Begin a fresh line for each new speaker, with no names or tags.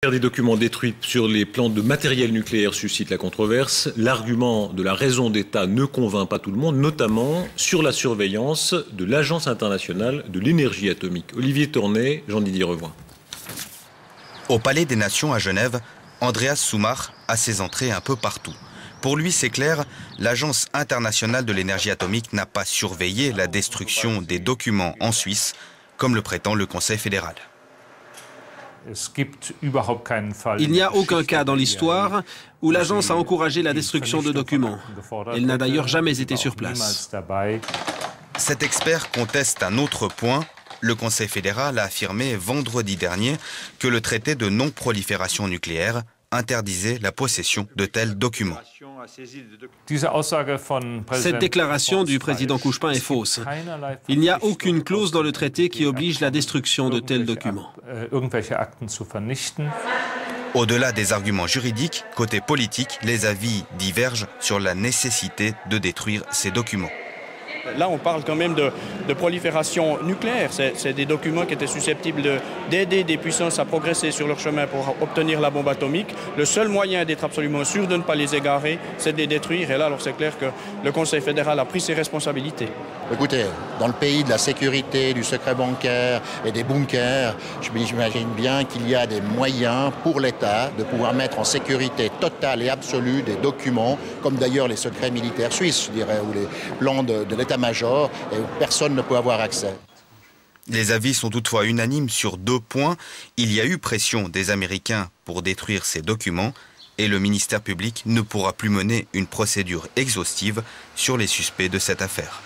Des documents détruits sur les plans de matériel nucléaire suscite la controverse. L'argument de la raison d'État ne convainc pas tout le monde, notamment sur la surveillance de l'Agence internationale de l'énergie atomique. Olivier Tornet, Jean-Didier Revoin.
Au Palais des Nations à Genève, Andreas Soumach a ses entrées un peu partout. Pour lui, c'est clair, l'Agence internationale de l'énergie atomique n'a pas surveillé la destruction des documents en Suisse, comme le prétend le Conseil fédéral.
Il n'y a aucun cas dans l'histoire où l'agence a encouragé la destruction de documents. Elle n'a d'ailleurs jamais été sur place.
Cet expert conteste un autre point. Le Conseil fédéral a affirmé vendredi dernier que le traité de non-prolifération nucléaire interdisait la possession de tels documents.
Cette déclaration du président Couchepin est fausse. Il n'y a aucune clause dans le traité qui oblige la destruction de tels documents.
Au-delà des arguments juridiques, côté politique, les avis divergent sur la nécessité de détruire ces documents.
Là, on parle quand même de prolifération nucléaire. C'est des documents qui étaient susceptibles d'aider des puissances à progresser sur leur chemin pour obtenir la bombe atomique. Le seul moyen d'être absolument sûr de ne pas les égarer, c'est de les détruire. Et là, alors c'est clair que le Conseil fédéral a pris ses responsabilités.
Écoutez, dans le pays de la sécurité, du secret bancaire et des bunkers, j'imagine bien qu'il y a des moyens pour l'État de pouvoir mettre en sécurité totale et absolue des documents, comme d'ailleurs les secrets militaires suisses, je dirais, ou les plans de l'état-major, et où personne ne peut avoir accès.
Les avis sont toutefois unanimes sur 2 points. Il y a eu pression des Américains pour détruire ces documents et le ministère public ne pourra plus mener une procédure exhaustive sur les suspects de cette affaire.